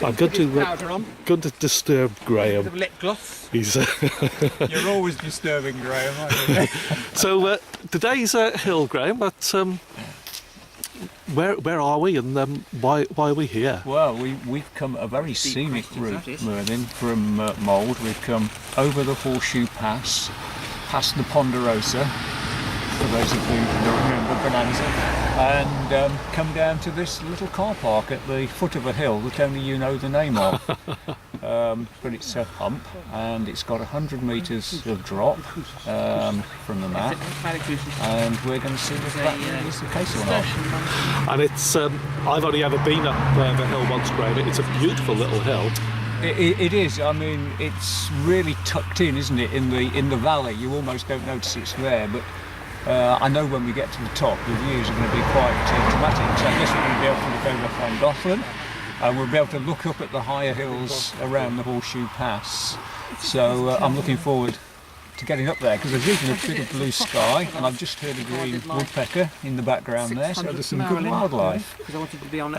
I'm going to disturb Graham. Lip gloss. He's You're always disturbing Graham, aren't you? so today's hill, Graham. But where are we, and why are we here? Well, we've come a very scenic route, Merlin, from Mold. We've come over the Horseshoe Pass, past the Ponderosa, for those of you who don't remember Bonanza, and come down to this little car park at the foot of a hill that only you know the name of. But it's a hump, and it's got 100 metres of drop from the map, and we're going to see if that is the case or not. And it's I've only ever been up the hill once, Graham. It's a beautiful little hill. It is. I mean, it's really tucked in, isn't it? In the valley, you almost don't notice it's there. But I know when we get to the top, the views are going to be quite dramatic. So I guess we're going to be able to look over Llangollen, and we'll be able to look up at the higher hills around the Horseshoe Pass. So I'm looking forward to getting up there, because there's even a bit of blue sky, and I've just heard a green woodpecker in the background there, so there's some good wildlife. I think we're going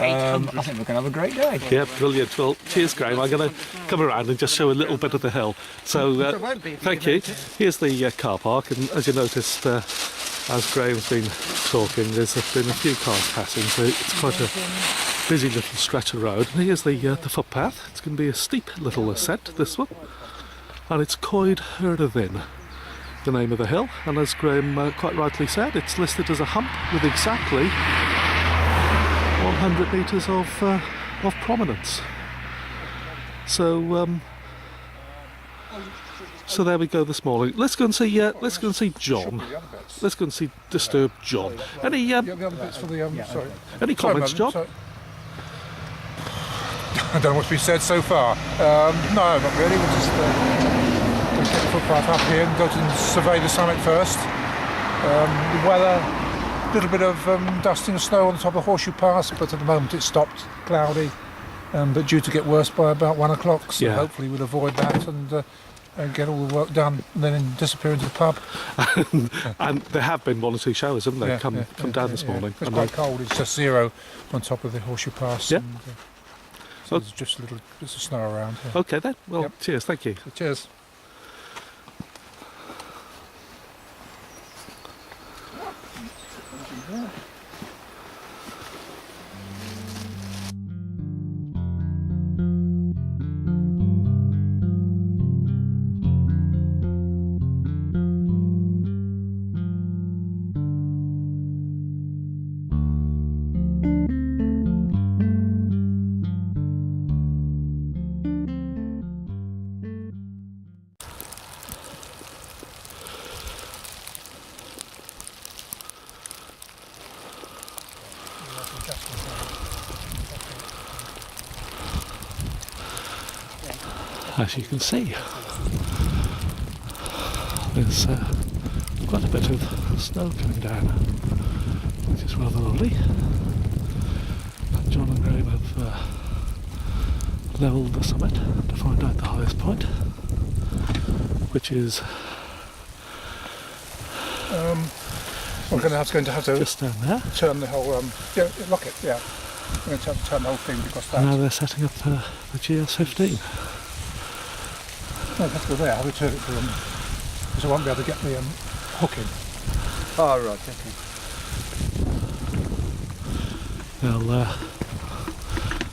to have a great day. Yeah, brilliant. Well, cheers, Graham. I'm going to come around and just show a little bit of the hill. So, thank you. Here's the car park, and as you noticed, as Graham's been talking, there's been a few cars passing, so it's quite a busy little stretch of road. And here's the footpath. It's going to be a steep little ascent, this one. And it's Coed Hyrddyn, the name of the hill, and as Graham quite rightly said, it's listed as a hump with exactly 100 metres of prominence. So so there we go this morning. Let's go and see John. Let's go and see Disturb John. Any comments, John? I don't know what's been said so far. No, not really. We'll just get the footpath up here and go and survey the summit first. The weather, a little bit of dusting of snow on the top of Horseshoe Pass, but at the moment it's stopped, cloudy, but due to get worse by about 1 o'clock. So hopefully we'll avoid that and get all the work done, and then disappear into the pub. And there have been 1 or 2 showers, haven't they? Come down this morning. It's quite cold. It's just 0 on top of the Horseshoe Pass. Yeah. And, so there's just a little bits of snow around here. Okay then. Well, cheers. Thank you. So cheers. As you can see, there's quite a bit of snow coming down, which is rather lovely. And John and Graham have levelled the summit to find out the highest point, which is we're going to have to just down there. turn the whole lock it. Yeah, we're going to have to turn the whole thing across that. Now they're setting up the GS15. No, have to go there. I'll return it to them because I won't be able to get the hook in. Oh, right, okay. They'll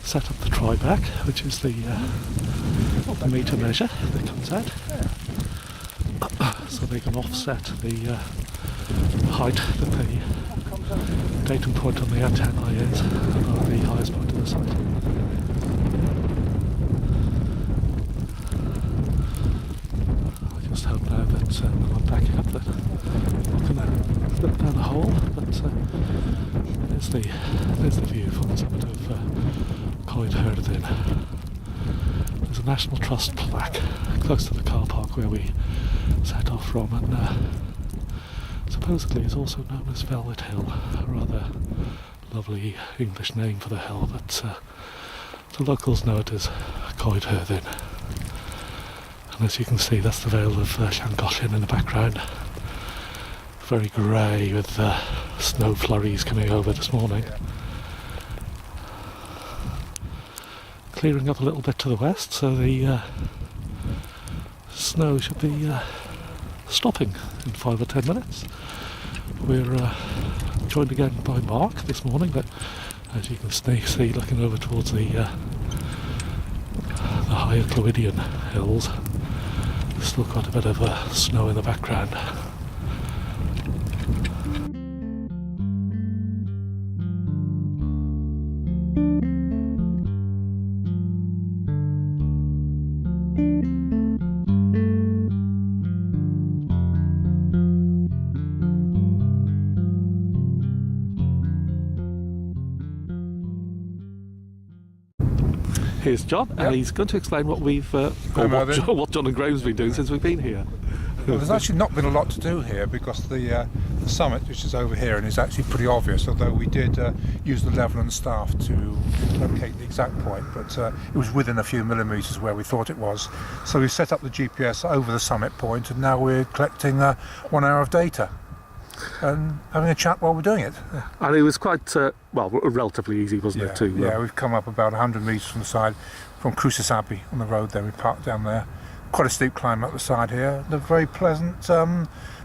set up the try-back, which is the meter measure that comes out, so they can offset the height that the datum point on the antennae is above the highest point of the site. Just hope now that when I'm backing up that I'm going to slip down the hole, but there's the view from the summit of Coed Hyrddyn. There's a National Trust plaque close to the car park where we set off from, and supposedly is also known as Velvet Hill, a rather lovely English name for the hill, but the locals know it as Coed Hyrddyn. And as you can see, that's the Vale of Llangollen in the background. Very grey with snow flurries coming over this morning. clearing up a little bit to the west, so the snow should be stopping in 5 or 10 minutes. We're joined again by Mark this morning, but as you can see looking over towards the higher Coed Hyrddyn hills, there's still quite a bit of snow in the background. Here's John, and he's going to explain what we've, or what John and Graham's been doing since we've been here. Well, there's actually not been a lot to do here because the summit, which is over here, and is actually pretty obvious, although we did use the level and staff to locate the exact point, but it was within a few millimetres where we thought it was. So we set up the GPS over the summit point, and now we're collecting 1 hour of data and having a chat while we're doing it. And it was quite, relatively easy, wasn't it, too? Yeah, we've come up about 100 metres from the side, from Crucis Abbey on the road there. We parked down there. Quite a steep climb up the side here. A very pleasant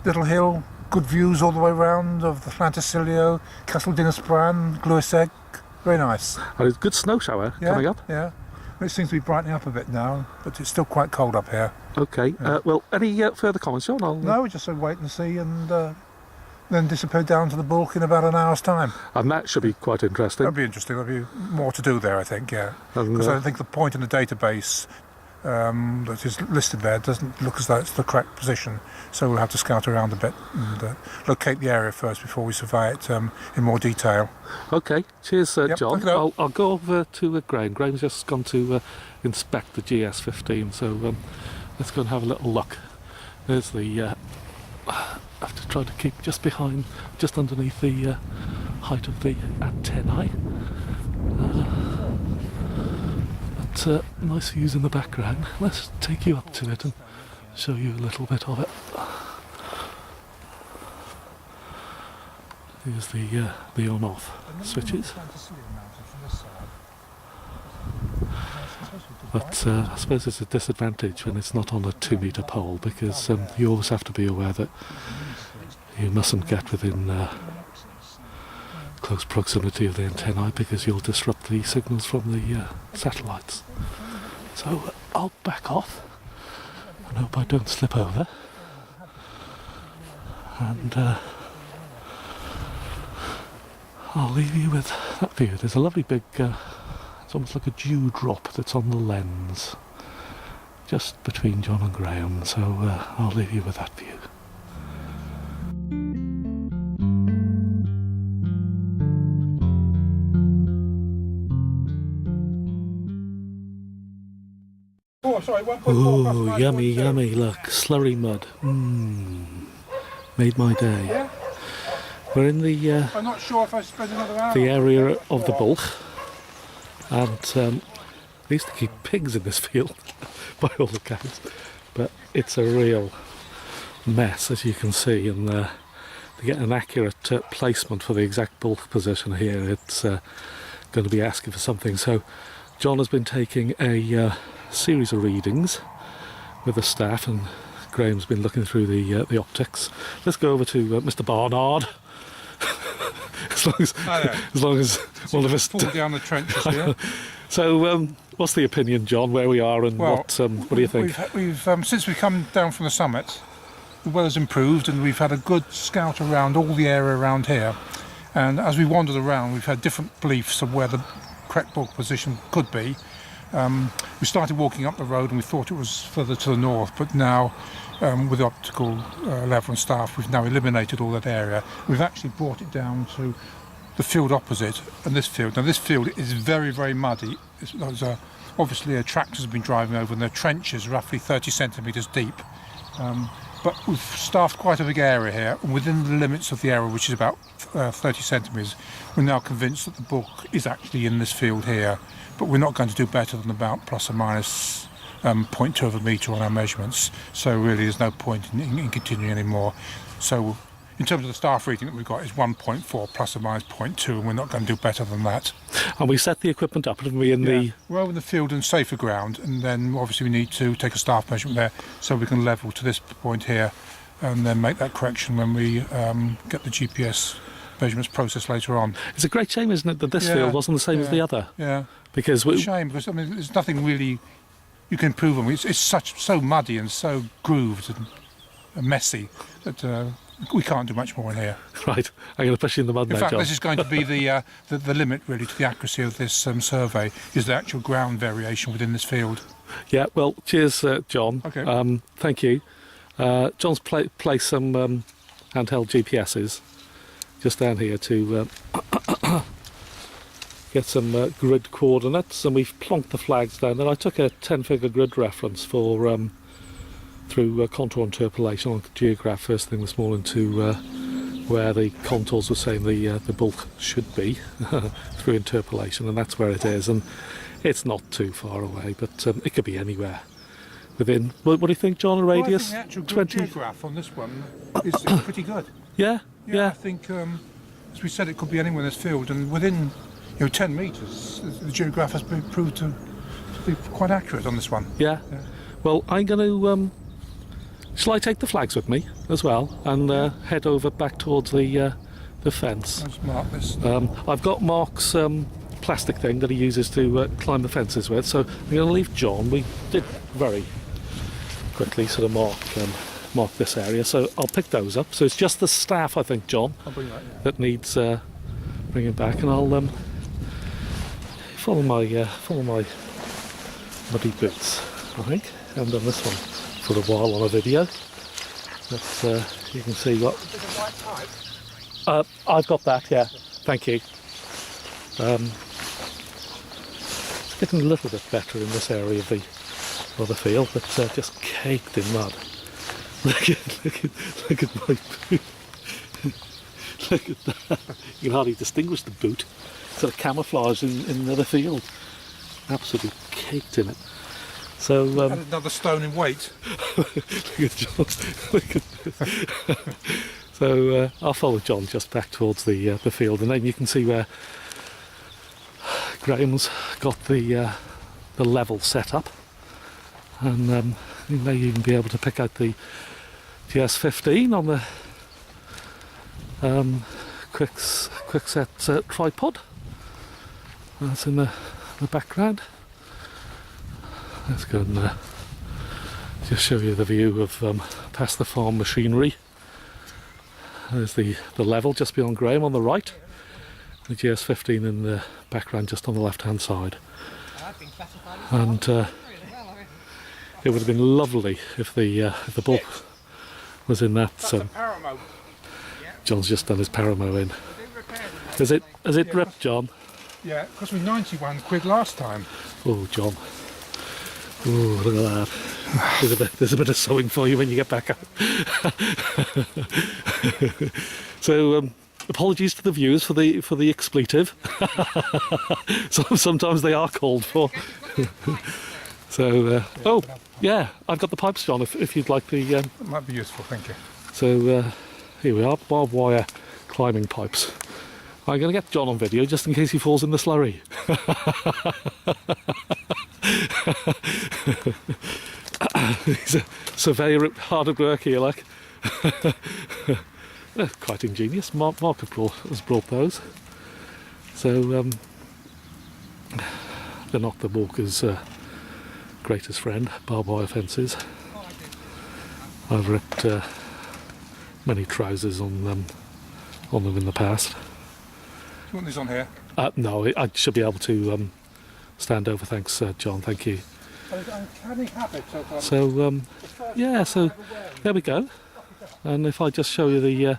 little hill, good views all the way round of the Llantysilio, Castle Dinas-Bran, Glywyseg. Very nice. And it's a good snow shower coming up. Yeah, it seems to be brightening up a bit now, but it's still quite cold up here. Okay, well, any further comments, John? No, we just said wait and see, and then disappear down to the bulk in about an hour's time. And that should be quite interesting. That'll be interesting. There'll be more to do there, I think, yeah. Because I think the point in the database that is listed there doesn't look as though it's the correct position, so we'll have to scout around a bit and locate the area first before we survey it in more detail. Okay, cheers, John. I'll go over to Graham. Graham's just gone to inspect the GS15, so let's go and have a little look. There's the I have to try to keep just underneath the height of the antennae. But nice views in the background. Let's take you up to it and show you a little bit of it. Here's the on-off switches. But I suppose it's a disadvantage when it's not on a 2-metre pole, because you always have to be aware that you mustn't get within close proximity of the antennae, because you'll disrupt the signals from the satellites. So I'll back off and hope I don't slip over. And I'll leave you with that view. There's a lovely big it's almost like a dewdrop that's on the lens just between John and Graham, so I'll leave you with that view. Oh, yummy, yummy, look, slurry mud. Made my day. Yeah? We're in the I'm not sure if I spend another hour. the area of the bulk. And they used to keep pigs in this field, by all accounts, but it's a real mess, as you can see, and to get an accurate placement for the exact bulk position here, it's going to be asking for something. So John has been taking a series of readings with the staff, and Graham's been looking through the optics. Let's go over to Mr. Barnard. as long as one of us fall down the trenches here. So, what's the opinion, John? Where we are, and what do you think? We've since we've come down from the summit, the weather's improved, and we've had a good scout around all the area around here. And as we wandered around, we've had different beliefs of where the correct bulk position could be. We started walking up the road, and we thought it was further to the north, but now, with the optical level and staff, we've now eliminated all that area. We've actually brought it down to the field opposite, and this field. Now this field is very, very muddy. Obviously tractors have been driving over, and there are trenches roughly 30 centimetres deep. But we've staffed quite a big area here, and within the limits of the area, which is about 30 centimetres, we're now convinced that the bulk is actually in this field here. But we're not going to do better than about plus or minus 0.2 of a metre on our measurements. So really there's no point in continuing anymore. So in terms of the staff reading that we've got, is 1.4 plus or minus 0.2, and we're not going to do better than that. And we set the equipment up, didn't we, in the... We're over in the field and safer ground, and then obviously we need to take a staff measurement there so we can level to this point here and then make that correction when we get the GPS measurements processed later on. It's a great shame, isn't it, that this field wasn't the same as the other? Yeah. Because It's a shame, because I mean, there's nothing really you can improve on. It's so muddy and so grooved and messy that we can't do much more in here. Right, I'm going to push you in the mud In now, fact, John. this is going to be the limit really to the accuracy of this survey, is the actual ground variation within this field. Yeah, well, cheers, John. Okay. Thank you. John's placed some handheld GPSs just down here to get some grid coordinates, and we've plonked the flags down there. I took a 10-figure grid reference for through contour interpolation on Geograph first thing this morning to where the contours were saying the bulk should be through interpolation, and that's where it is, and it's not too far away, but it could be anywhere within. What do you think, John? A radius? Well, I think the actual 20? Geograph on this one is pretty good. Yeah. I think, as we said, it could be anywhere in this field, and within 10 metres, the Geograph has been proved to be quite accurate on this one. Yeah. Well, I'm going to. Shall I take the flags with me as well and head over back towards the fence? Let's mark this. I've got Mark's plastic thing that he uses to climb the fences with, so I'm going to leave John. We did very quickly sort of mark this area, so I'll pick those up. So it's just the staff, I think, John, I'll bring that, that needs bringing back, and I'll follow my muddy boots, I think. I haven't done this one for a while on a video, but you can see what I've got that. Yeah, thank you. It's getting a little bit better in this area of the field, but just caked in mud. Look at my boot. Look at that. You can hardly distinguish the boot. Sort of camouflage in the field. Absolutely caked in it. So Add another stone in weight. look at John. Look at this. So I'll follow John just back towards the field, and then you can see where Graham's got the level set up, and you may even be able to pick out the GS15 on the quick set tripod. That's in the background. Let's go and just show you the view of past the farm machinery. There's the level just beyond Graham on the right, the GS15 in the background just on the left hand side. And it would have been lovely if the bulk was in that. So John's just done his paramo in. Has it ripped, John? Yeah, it cost me 91 quid last time. Oh, John. Oh, look at that. There's a bit of sewing for you when you get back up. So, apologies to the viewers for the expletive. Sometimes they are called for. So, oh, yeah, I've got the pipes, John, if you'd like the... That might be useful, thank you. So, here we are, barbed wire climbing pipes. I'm going to get John on video just in case he falls in the slurry. He's a surveyor, hard at work here, like. Quite ingenious. Mark has brought those. So, they're not the walker's greatest friend, barbed wire fences. I've ripped many trousers on them in the past. Do you want these on here? No, I should be able to stand over. Thanks, John. Thank you. So, yeah, so there we go. And if I just show you the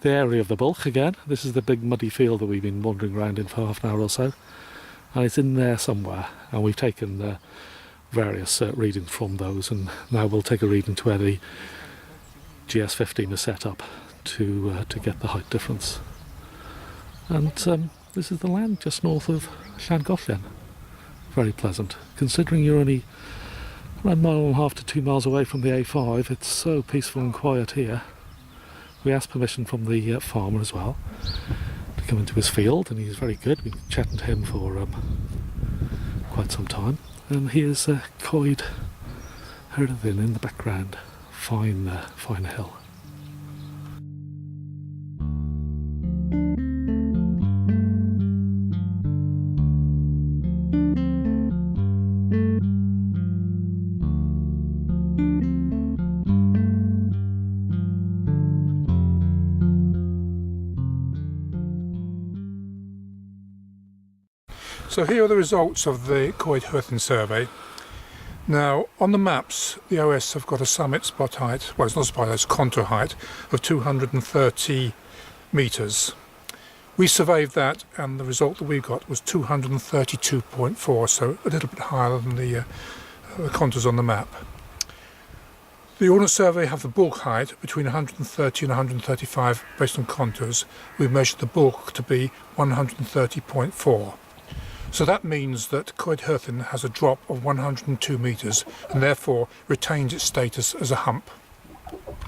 area of the bulk again, this is the big muddy field that we've been wandering around in for half an hour or so. And it's in there somewhere. And we've taken various readings from those. And now we'll take a reading to where the GS15 is set up to get the height difference. And this is the land just north of Llangollen. Very pleasant. Considering you're only around 1.5 to 2 miles away from the A5, it's so peaceful and quiet here. We asked permission from the farmer as well to come into his field, and he's very good. We've been chatting to him for quite some time. And here's Coed Hyrddyn in the background. Fine hill. So here are the results of the Coed Hyrddyn survey. Now, on the maps, the OS have got a summit spot height, well, it's not spot height, it's contour height, of 230 metres. We surveyed that, and the result that we got was 232.4, so a little bit higher than the contours on the map. The Ordnance Survey have the bulk height between 130 and 135 based on contours. We've measured the bulk to be 130.4. So that means that Coed Hyrddyn has a drop of 102 metres and therefore retains its status as a hump.